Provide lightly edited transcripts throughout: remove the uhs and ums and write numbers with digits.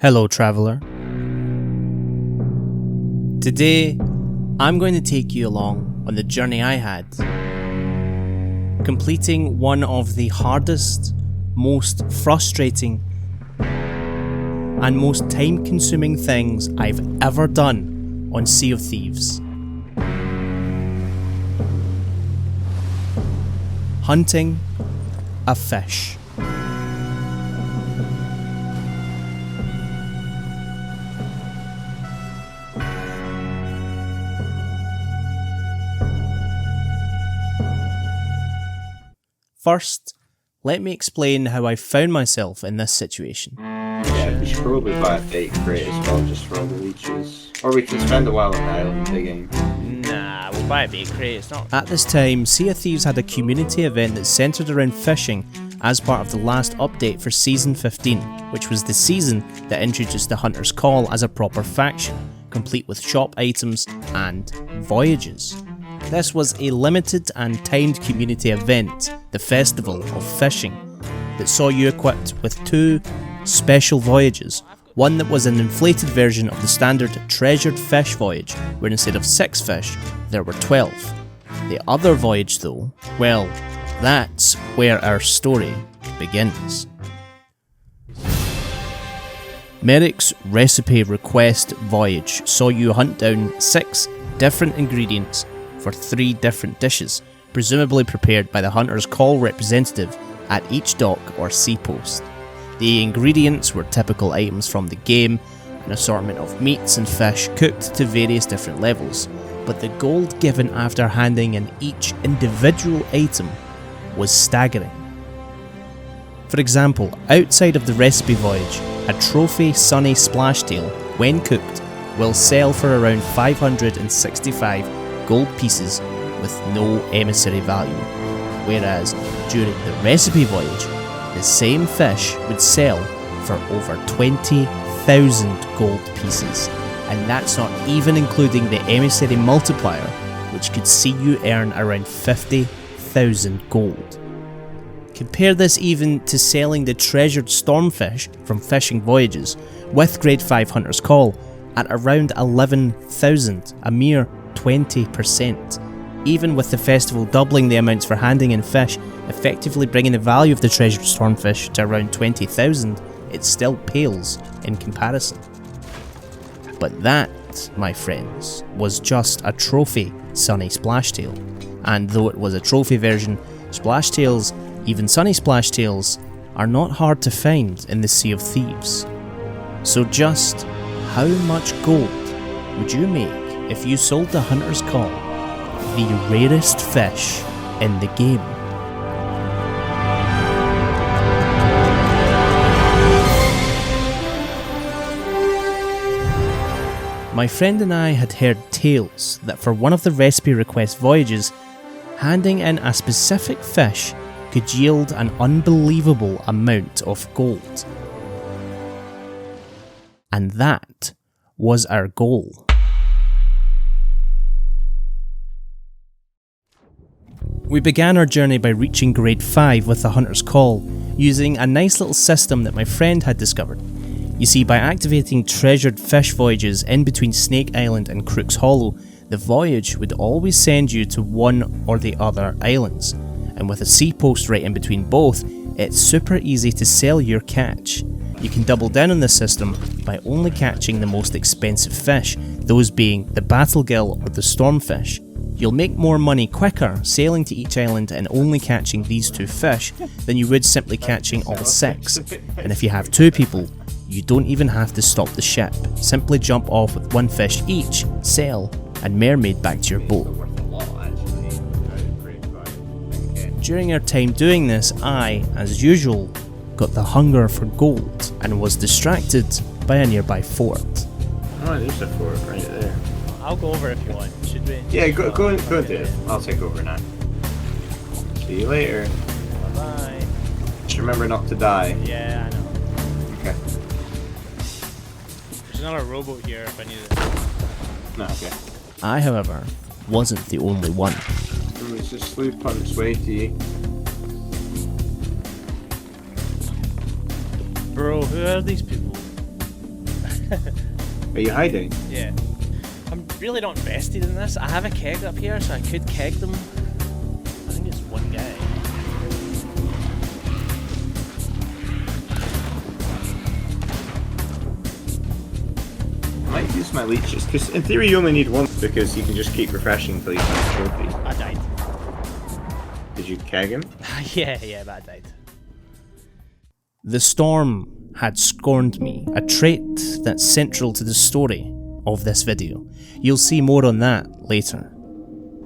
Hello, traveler. Today, I'm going to take you along on the journey I had, completing one of the hardest, most frustrating, and most time-consuming things I've ever done on Sea of Thieves. Hunting a fish. First, let me explain how I found myself in this situation. Yeah, we should probably buy a fake crate as well, just for all the leeches. Or we can spend a while on the island digging. Nah, we'll buy a bait crate, it's not... At this time, Sea of Thieves had a community event that centred around fishing as part of the last update for Season 15, which was the season that introduced the Hunter's Call as a proper faction, complete with shop items and voyages. This was a limited and timed community event, the Festival of Fishing, that saw you equipped with 2 special voyages. One that was an inflated version of the standard Treasured Fish voyage, where instead of 6 fish, there were 12. The other voyage though, well, that's where our story begins. Merrick's Recipe Request Voyage saw you hunt down 6 different ingredients for 3 different dishes, presumably prepared by the Hunter's Call representative at each dock or seapost. The ingredients were typical items from the game, an assortment of meats and fish cooked to various different levels, but the gold given after handing in each individual item was staggering. For example, outside of the recipe voyage, a trophy sunny splashtail, when cooked, will sell for around 565 gold pieces with no emissary value, whereas during the recipe voyage, the same fish would sell for over 20,000 gold pieces, and that's not even including the emissary multiplier, which could see you earn around 50,000 gold. Compare this even to selling the treasured stormfish from fishing voyages with grade 5 Hunter's Call at around 11,000, a mere 20%. Even with the festival doubling the amounts for handing in fish, effectively bringing the value of the treasured stormfish to around 20,000, it still pales in comparison. But that, my friends, was just a trophy Sunny Splashtail. And though it was a trophy version, Splashtails, even Sunny Splashtails, are not hard to find in the Sea of Thieves. So just how much gold would you make if you sold the Hunter's Call, the rarest fish in the game? My friend and I had heard tales that for one of the recipe request voyages, handing in a specific fish could yield an unbelievable amount of gold. And that was our goal. We began our journey by reaching grade 5 with the Hunter's Call, using a nice little system that my friend had discovered. You see, by activating treasured fish voyages in between Snake Island and Crook's Hollow, the voyage would always send you to one or the other islands, and with a seapost right in between both, it's super easy to sell your catch. You can double down on this system by only catching the most expensive fish, those being the battlegill or the stormfish. You'll make more money quicker sailing to each island and only catching these 2 fish than you would simply catching all 6. And if you have 2 people, you don't even have to stop the ship. Simply jump off with 1 fish each, sail, and mermaid back to your boat. During our time doing this, I, as usual, got the hunger for gold and was distracted by a nearby fort. Oh, there's a fort right there. I'll go over if you want, should we? Yeah, go into it. I'll take over now. See you later. Bye-bye. Just remember not to die. Yeah, I know. Okay. There's another rowboat here if I need it. No, okay. I, however, wasn't the only one. It's just sloop on its way to you. Bro, who are these people? Are you hiding? Yeah. I'm really not invested in this. I have a keg up here, so I could keg them. I think it's one guy. I might use my leeches, because in theory you only need one, because you can just keep refreshing until you find a trophy. I died. Did you keg him? yeah, but I died. The storm had scorned me, a trait that's central to the story of this video. You'll see more on that later.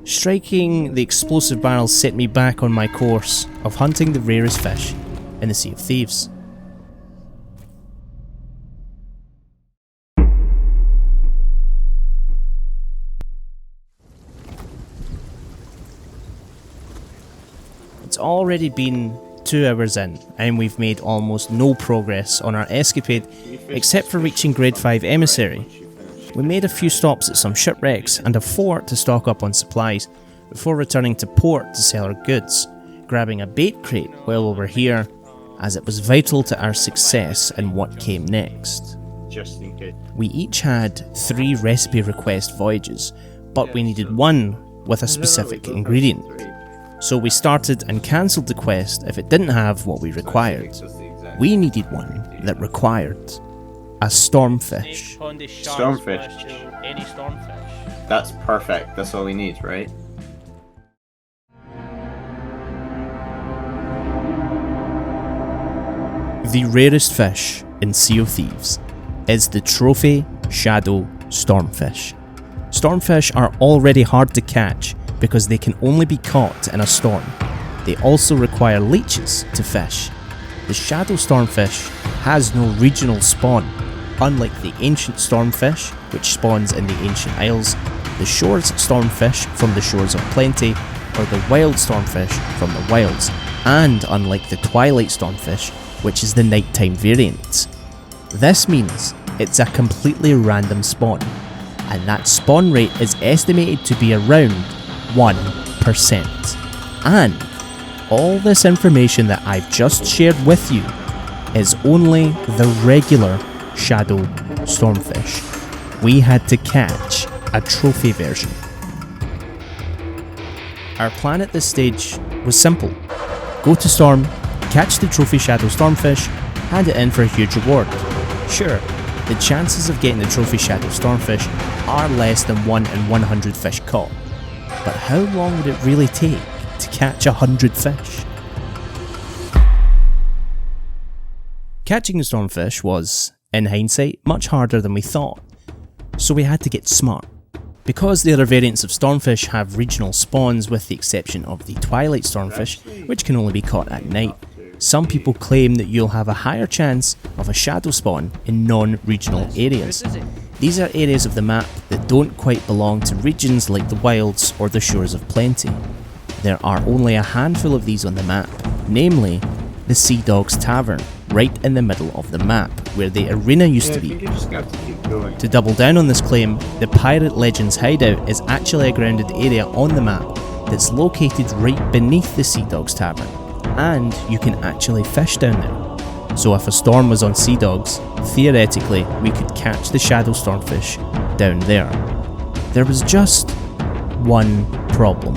Striking the explosive barrel set me back on my course of hunting the rarest fish in the Sea of Thieves. It's already been 2 hours in, and we've made almost no progress on our escapade except for reaching grade 5 emissary. We made a few stops at some shipwrecks and a fort to stock up on supplies before returning to port to sell our goods, grabbing a bait crate while we were here, as it was vital to our success in what came next. Just in case. We each had 3 recipe request voyages, but we needed one with a specific ingredient. So we started and cancelled the quest if it didn't have what we required. We needed one that required a stormfish. Stormfish. Any stormfish. That's perfect. That's all we need, right? The rarest fish in Sea of Thieves is the trophy shadow stormfish. Stormfish are already hard to catch because they can only be caught in a storm. They also require leeches to fish. The shadow stormfish has no regional spawn, unlike the ancient stormfish, which spawns in the ancient isles, the shores stormfish from the shores of plenty, or the wild stormfish from the wilds, and unlike the twilight stormfish, which is the nighttime variant. This means it's a completely random spawn, and that spawn rate is estimated to be around 1%. And all this information that I've just shared with you is only the regular shadow stormfish. We had to catch a trophy version. Our plan at this stage was simple. Go to Storm, catch the trophy shadow stormfish, hand it in for a huge reward. Sure, the chances of getting the trophy shadow stormfish are less than 1 in 100 fish caught. But how long would it really take to catch 100 fish? Catching the stormfish was, in hindsight, much harder than we thought, so we had to get smart. Because the other variants of stormfish have regional spawns with the exception of the twilight stormfish, which can only be caught at night, some people claim that you'll have a higher chance of a shadow spawn in non-regional areas. These are areas of the map that don't quite belong to regions like the wilds or the shores of plenty. There are only a handful of these on the map, namely the Sea Dogs Tavern, right in the middle of the map, where the arena used to be. To double down on this claim, the Pirate Legends hideout is actually a grounded area on the map that's located right beneath the Sea Dogs Tavern, and you can actually fish down there. So if a storm was on Sea Dogs, theoretically we could catch the shadow stormfish down there. There was just one problem.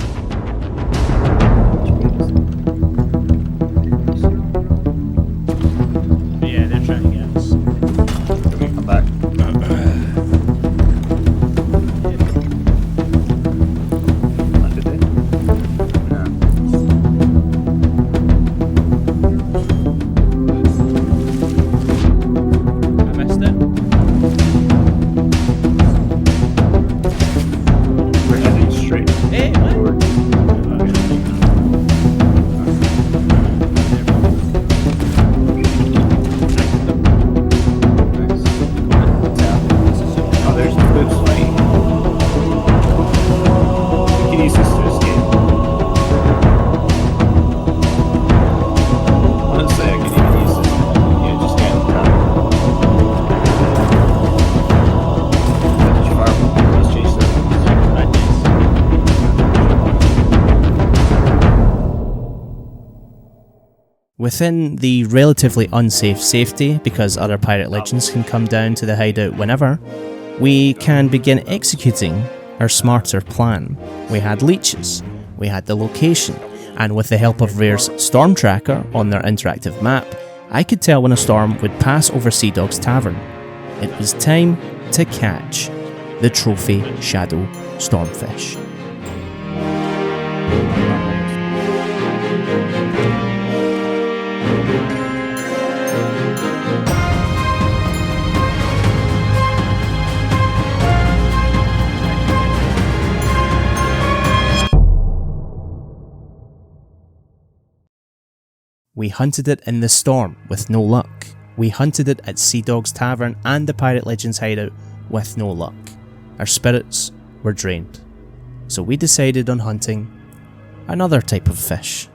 Yeah, they're trying to get us. Can we come back? Did they? No. I missed it. We're heading straight Hey, what? forward. Within the relatively unsafe safety, because other pirate legends can come down to the hideout whenever, we can begin executing our smarter plan. We had leeches, we had the location, and with the help of Rare's storm tracker on their interactive map, I could tell when a storm would pass over Sea Dog's tavern. It was time to catch the trophy shadow stormfish. We hunted it in the storm with no luck. We hunted it at Sea Dog's Tavern and the Pirate Legends hideout with no luck. Our spirits were drained. So we decided on hunting another type of fish.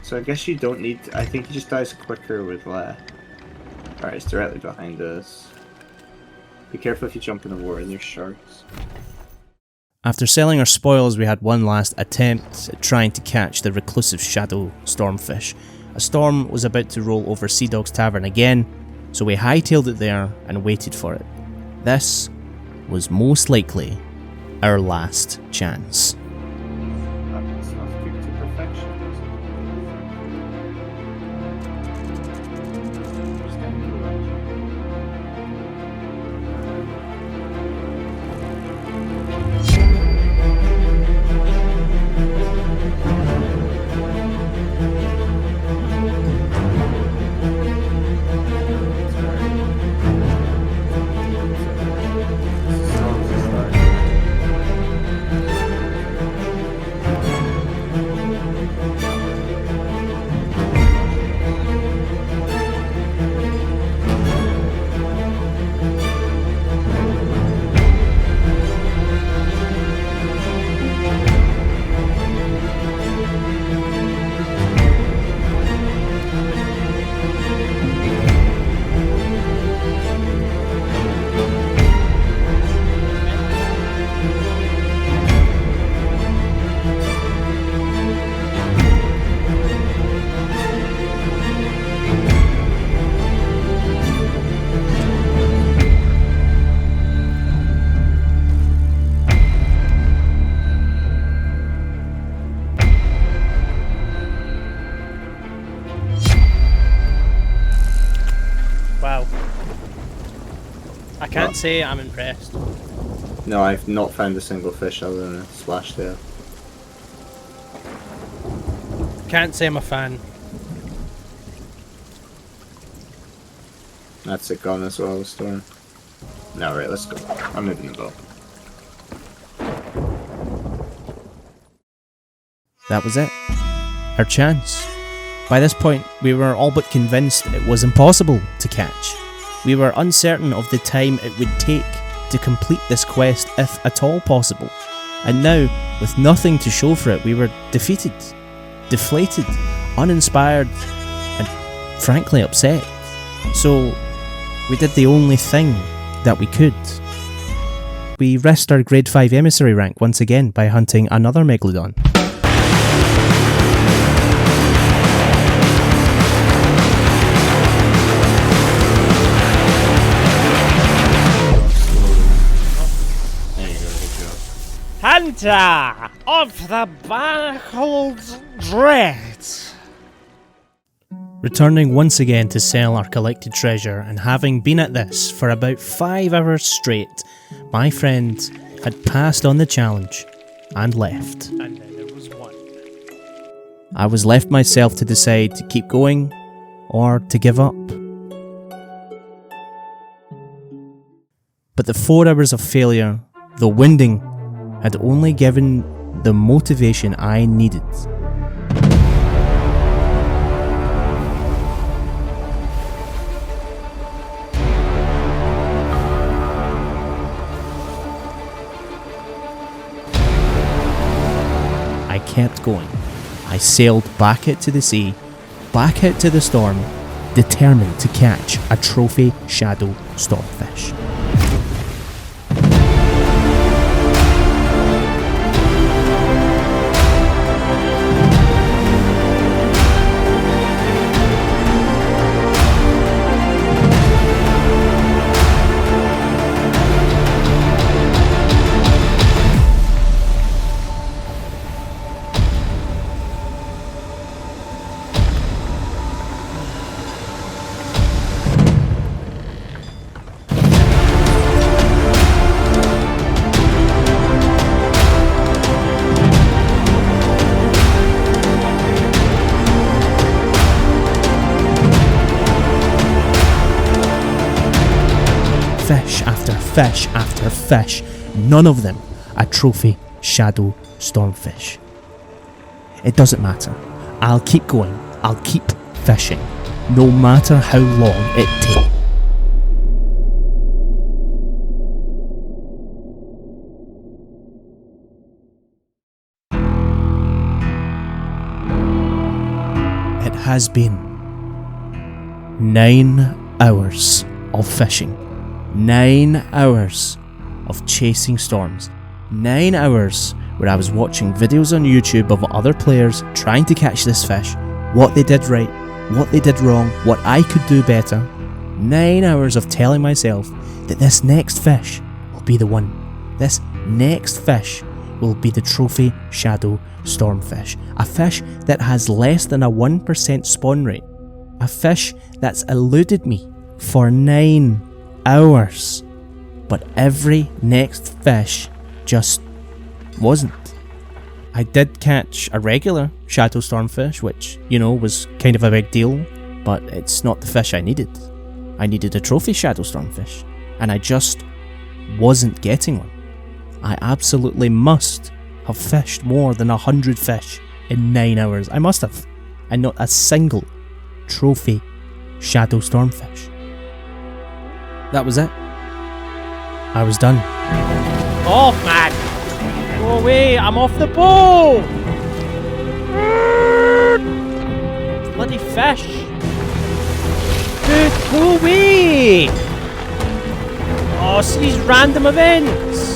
So I guess you don't need... I think he just dies quicker with Alright, it's directly behind us. Be careful if you jump in the water, there's sharks. After selling our spoils, we had one last attempt at trying to catch the reclusive shadow stormfish. A storm was about to roll over Sea Dog's Tavern again, so we hightailed it there and waited for it. This was most likely our last chance. That's not cooked to perfection, does it? Just kind of cool, can't say I'm impressed. No, I've not found a single fish other than a splash tail. Can't say I'm a fan. That's it gone as well, the storm. No, right, let's go. I'm moving the boat. That was it. Our chance. By this point, we were all but convinced it was impossible to catch. We were uncertain of the time it would take to complete this quest, if at all possible. And now, with nothing to show for it, we were defeated, deflated, uninspired, and frankly upset. So, we did the only thing that we could. We risked our grade 5 emissary rank once again by hunting another megalodon. Hunter of the Barcled Dread. Returning once again to sell our collected treasure, and having been at this for about 5 hours straight, my friend had passed on the challenge and left. And then there was one. I was left myself to decide to keep going or to give up. But the 4 hours of failure, the winding, had only given the motivation I needed. I kept going. I sailed back out to the sea, back out to the storm, determined to catch a trophy shadow stormfish. Fish after fish after fish, none of them a trophy shadow stormfish. It doesn't matter. I'll keep going. I'll keep fishing, no matter how long it takes. It has been 9 hours of fishing. 9 hours of chasing storms. 9 hours where I was watching videos on YouTube of other players trying to catch this fish, what they did right, what they did wrong, what I could do better. 9 hours of telling myself that this next fish will be the one. This next fish will be the trophy shadow stormfish. A fish that has less than a 1% spawn rate. A fish that's eluded me for 9 hours, but every next fish just wasn't. I did catch a regular shadow stormfish, which, was kind of a big deal, but it's not the fish I needed. I needed a trophy shadow stormfish, and I just wasn't getting one. I absolutely must have fished more than 100 fish in 9 hours. I must have, and not a single trophy shadow stormfish. That was it. I was done. Off, man! Go away! I'm off the boat! Bloody fish! Dude, go away! Oh, see these random events!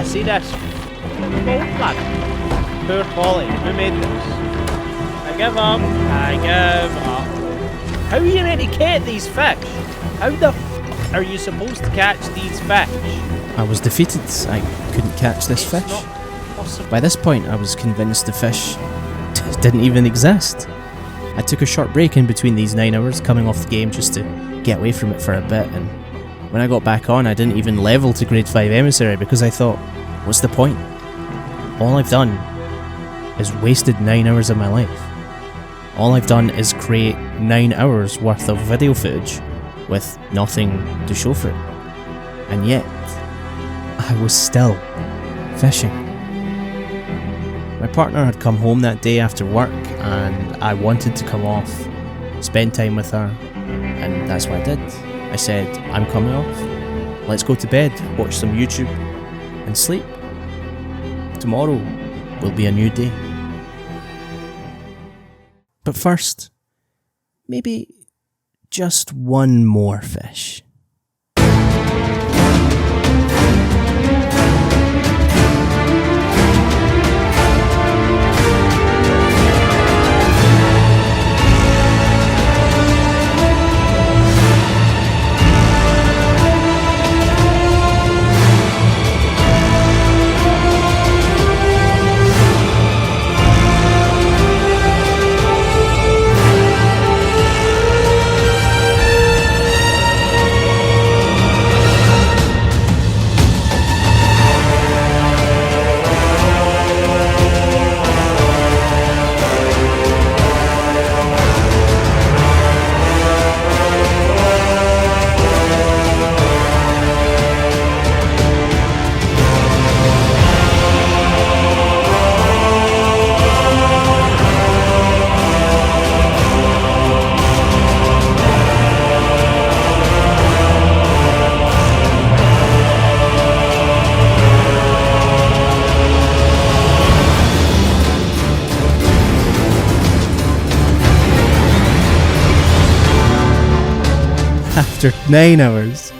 See this? Boat, lad. Poor quality. Who made this? I give up. I give up. How are you meant to catch these fish? How the f are you supposed to catch these fish? I was defeated. I couldn't catch this It's fish. not possible? By this point, I was convinced the fish didn't even exist. I took a short break in between these 9 hours coming off the game just to get away from it for a bit, and when I got back on I didn't even level to grade 5 emissary because I thought, what's the point? All I've done is wasted 9 hours of my life. All I've done is create 9 hours worth of video footage with nothing to show for it. And yet, I was still fishing. My partner had come home that day after work and I wanted to come off, spend time with her, and that's what I did. I said, I'm coming off, let's go to bed, watch some YouTube, and sleep. Tomorrow will be a new day. But first, maybe just one more fish. After 9 hours,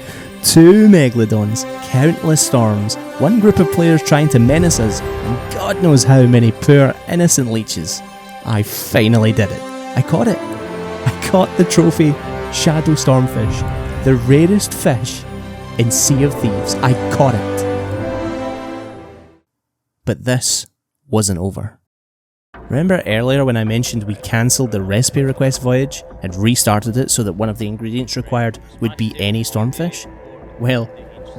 2 megalodons, countless storms, one group of players trying to menace us, and God knows how many poor innocent leeches, I finally did it. I caught it. I caught the trophy shadow stormfish, the rarest fish in Sea of Thieves. I caught it. But this wasn't over. Remember earlier when I mentioned we cancelled the recipe request voyage and restarted it so that one of the ingredients required would be any stormfish? Well,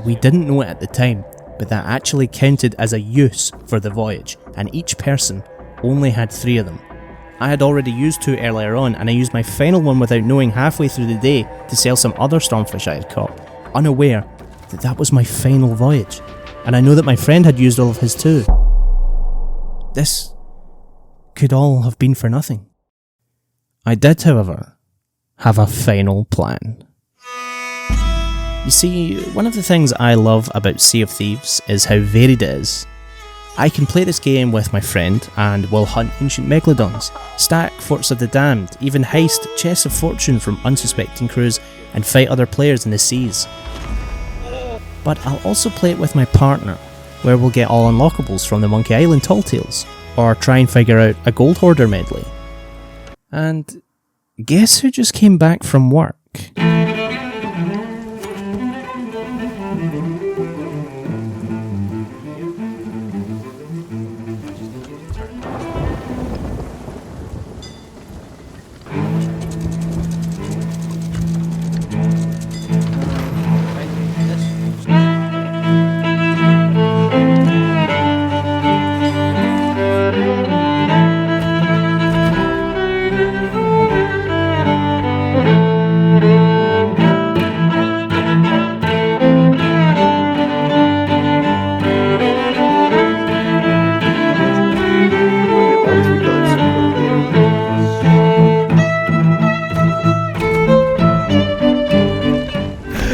we didn't know it at the time, but that actually counted as a use for the voyage, and each person only had 3 of them. I had already used 2 earlier on, and I used my final one without knowing halfway through the day to sell some other stormfish I had caught, unaware that that was my final voyage, and I know that my friend had used all of his too. This could all have been for nothing. I did, however, have a final plan. You see, one of the things I love about Sea of Thieves is how varied it is. I can play this game with my friend and we'll hunt ancient megalodons, stack forts of the damned, even heist chests of fortune from unsuspecting crews and fight other players in the seas. But I'll also play it with my partner, where we'll get all unlockables from the Monkey Island Tall Tales, or try and figure out a gold hoarder medley. And guess who just came back from work?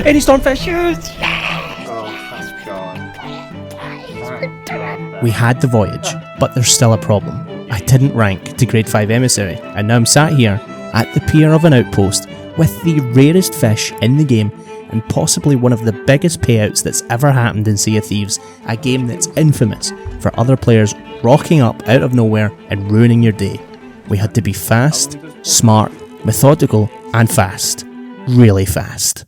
Any stormfish? We had the voyage, but there's still a problem. I didn't rank to grade 5 emissary, and now I'm sat here at the pier of an outpost with the rarest fish in the game and possibly one of the biggest payouts that's ever happened in Sea of Thieves, a game that's infamous for other players rocking up out of nowhere and ruining your day. We had to be fast, smart, methodical, and fast. Really fast.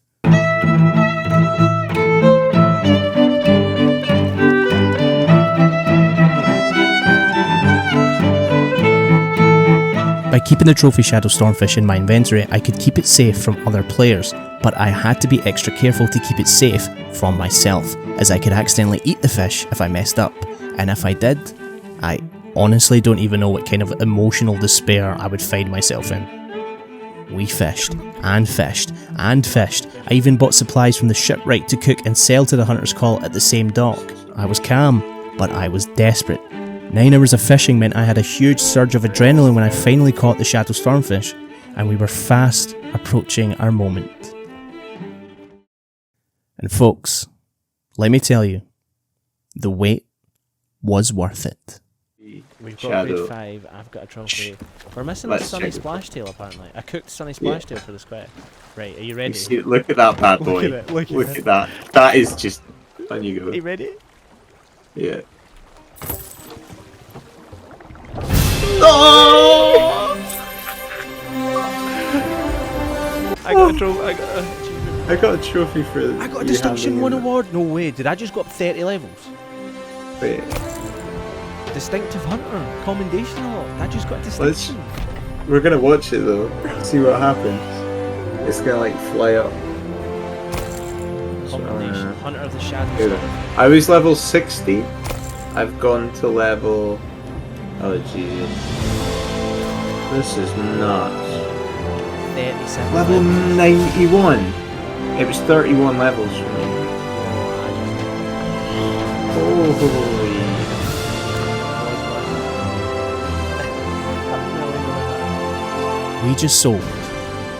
By keeping the trophy shadow stormfish in my inventory, I could keep it safe from other players, but I had to be extra careful to keep it safe from myself, as I could accidentally eat the fish if I messed up, and if I did, I honestly don't even know what kind of emotional despair I would find myself in. We fished, and fished, and fished. I even bought supplies from the shipwright to cook and sell to the Hunter's Call at the same dock. I was calm, but I was desperate. 9 hours of fishing meant I had a huge surge of adrenaline when I finally caught the shadow stormfish, and we were fast approaching our moment. And folks, let me tell you, the wait was worth it. We've got grade 5, I've got a trophy. We're missing a Sunny Splashtail apparently. I cooked Sunny Splashtail for this quest. Right, are you ready? See, look at that bad boy. Look at that. That is just... On you go. Are you ready? Yeah. Oh! I got a trophy. I got a achievement. I got a trophy for... I got a Distinction 1 award. No way, did I just go up 30 levels? Wait. Distinctive Hunter, Commendation Award. I just got a distinction. We're gonna watch it though. See what happens. It's gonna like fly up. Commendation, Hunter of the Shadows. I was level 60. I've gone to level... Oh Jesus. This is nuts. 37 Level 91. It was 31 levels for me. Holy. We just sold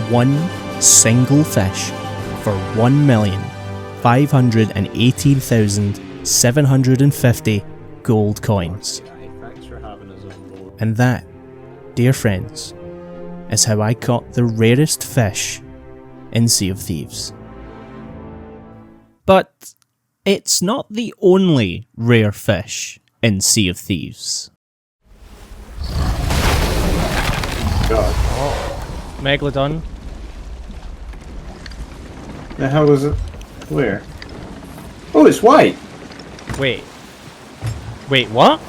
one single fish for 1,518,750 gold coins. Thanks for having us on board. And that, dear friends, is how I caught the rarest fish in Sea of Thieves. But it's not the only rare fish in Sea of Thieves. God. Oh, Megalodon. The hell is it? Where? Oh, it's white! Wait, what?